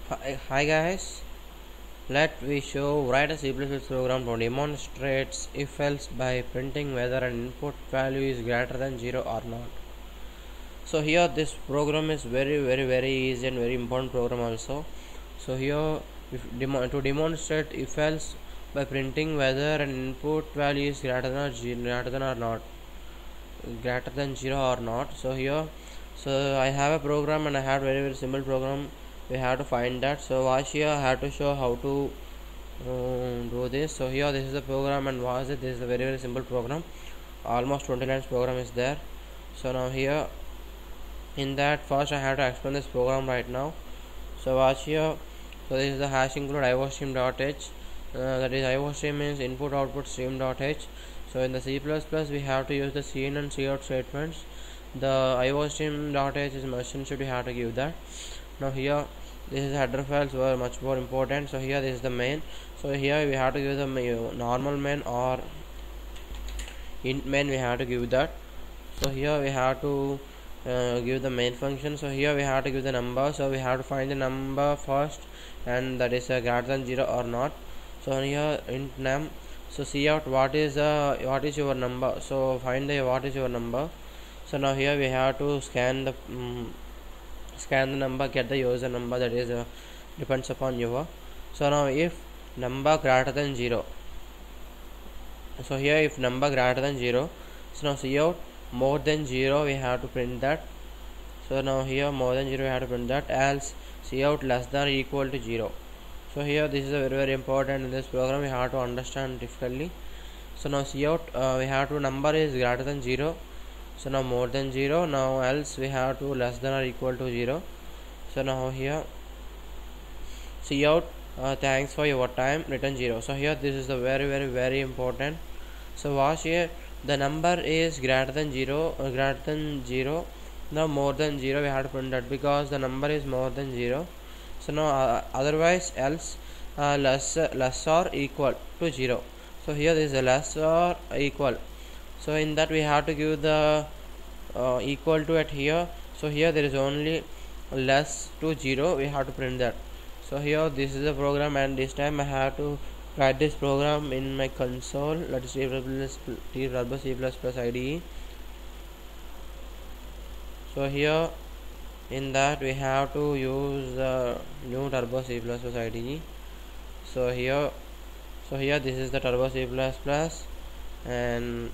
Hi guys, let we show write a C++ program to demonstrates if else by printing whether an input value is greater than 0 or not. So here this program is very easy and very important program also. So here to demonstrate if else by printing whether an input value is greater than 0 or not. So here I have a program and I have very simple program. We have to find that. So watch here, I have to show how to do this. So here this is the program, and watch it. This is a very simple program, almost 20 lines program is there. So now here in that, first I have to explain this program right now. So watch here. So this is the hash include iostream.h. That is iostream means input output stream.h. So in the C++ we have to use the cin and cout statements. The iostream.h is machine should we have to give that. Now here this is header files were much more important. So here this is the main. So here we have to give the normal main or int main, we have to give that. So here we have to give the main function. So here we have to give the number. So we have to find the number first, and that is greater than 0 or not. So here int num. So see out what is your number. So find the what is your number. So now here we have to scan the number, get the user number, that is depends upon your. So now if number greater than 0, so here if number greater than 0, so now see out more than 0 we have to print that. So now here more than 0 we have to print that, else see out less than or equal to 0. So here this is a very important in this program, we have to understand difficultly. So now see out we have to number is greater than 0. So now more than 0, now else we have to less than or equal to 0. So now here see out thanks for your time, return 0. So here this is the very important. So watch here, the number is greater than 0, now more than 0 we have to print that because the number is more than 0. So now otherwise else less or equal to 0. So here this is a less or equal. So in that we have to give the equal to at here. So here there is only less to 0, we have to print that. So here this is the program, and this time I have to write this program in my console. Let's see Turbo C++ IDE. So here in that we have to use the new Turbo C++ IDE. So here this is the Turbo C++, and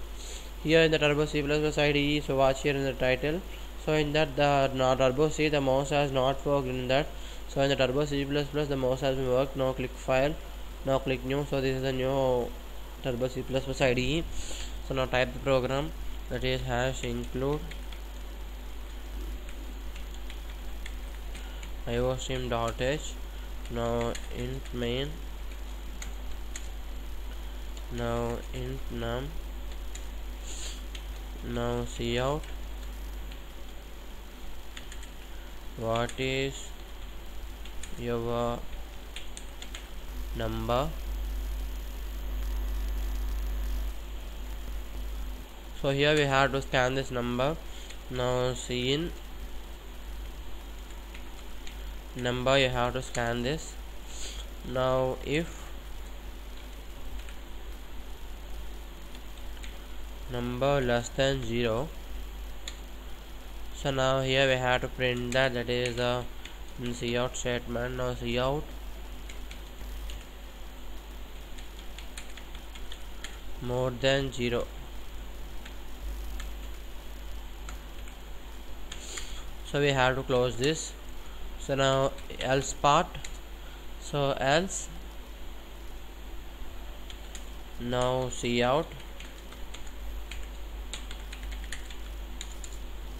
here in the Turbo C++ IDE. So watch here in the title. So in that the Turbo C, the mouse has not worked in that. So in the Turbo C++ the mouse has been worked. Now click file, now click new. So this is the new Turbo C++ IDE. So now type the program, that is hash include iostream.h. now int main, now int num, now cout what is your number. So here we have to scan this number. Now cin number, you have to scan this. Now if number less than 0, so now here we have to print that, that is the cout statement. Now cout more than 0. So we have to close this. So now else part. So else now cout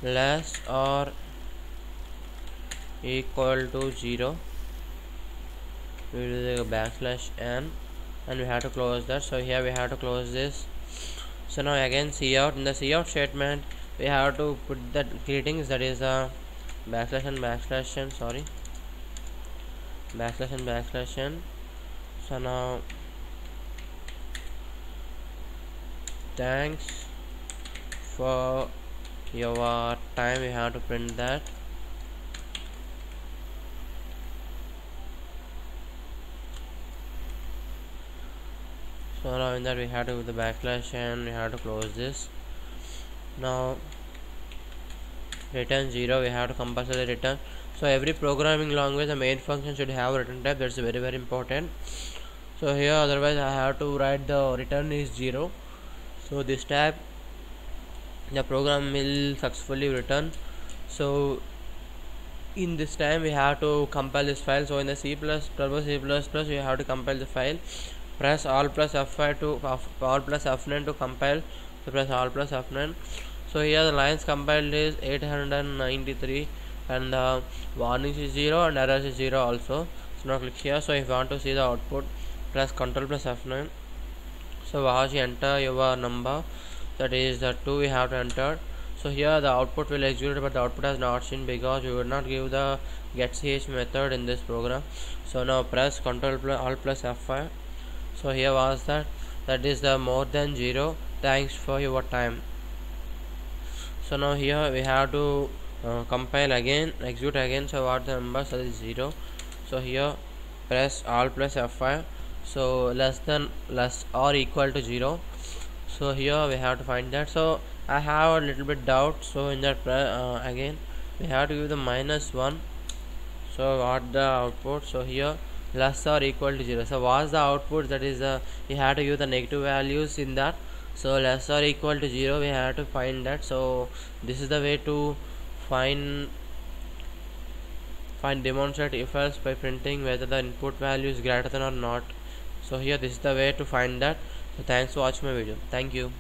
less or equal to 0, we do the backslash n, and we have to close that. So here we have to close this. So now again cout, in the cout statement we have to put that greetings, that is a backslash and backslash n, sorry, backslash and backslash n. So now thanks for your time, we have to print that. So now in that we have to do the backslash and we have to close this. Now return 0, we have to compulsory return. So every programming language the main function should have a return type. That's very important. So here otherwise I have to write the return is 0. So this type the program will successfully return. So in this time we have to compile this file. So in the Turbo C++ we have to compile the file. Press Alt plus F5 to Alt plus F9 to compile. So press Alt plus F9. So here the lines compiled is 893 and the warnings is 0 and errors is 0 also. So now click here. So if you want to see the output, press Ctrl plus F9. So once you enter your number, that is the 2 we have to enter. So here the output will execute, but the output has not seen because we would not give the getch method in this program. So now press Ctrl plus Alt plus F5. So here was that is the more than 0. Thanks for your time. So now here we have to compile again, execute again. So what the number? So is 0. So here press Alt plus F5. So less or equal to 0. So here we have to find that. So I have a little bit doubt. So in that again we have to give the -1. So what the output? So here less or equal to 0. So what's the output? That is we have to use the negative values in that. So less or equal to 0 we have to find that. So this is the way to find demonstrate if else by printing whether the input value is greater than or not. So here this is the way to find that. So thanks for watching my video. Thank you.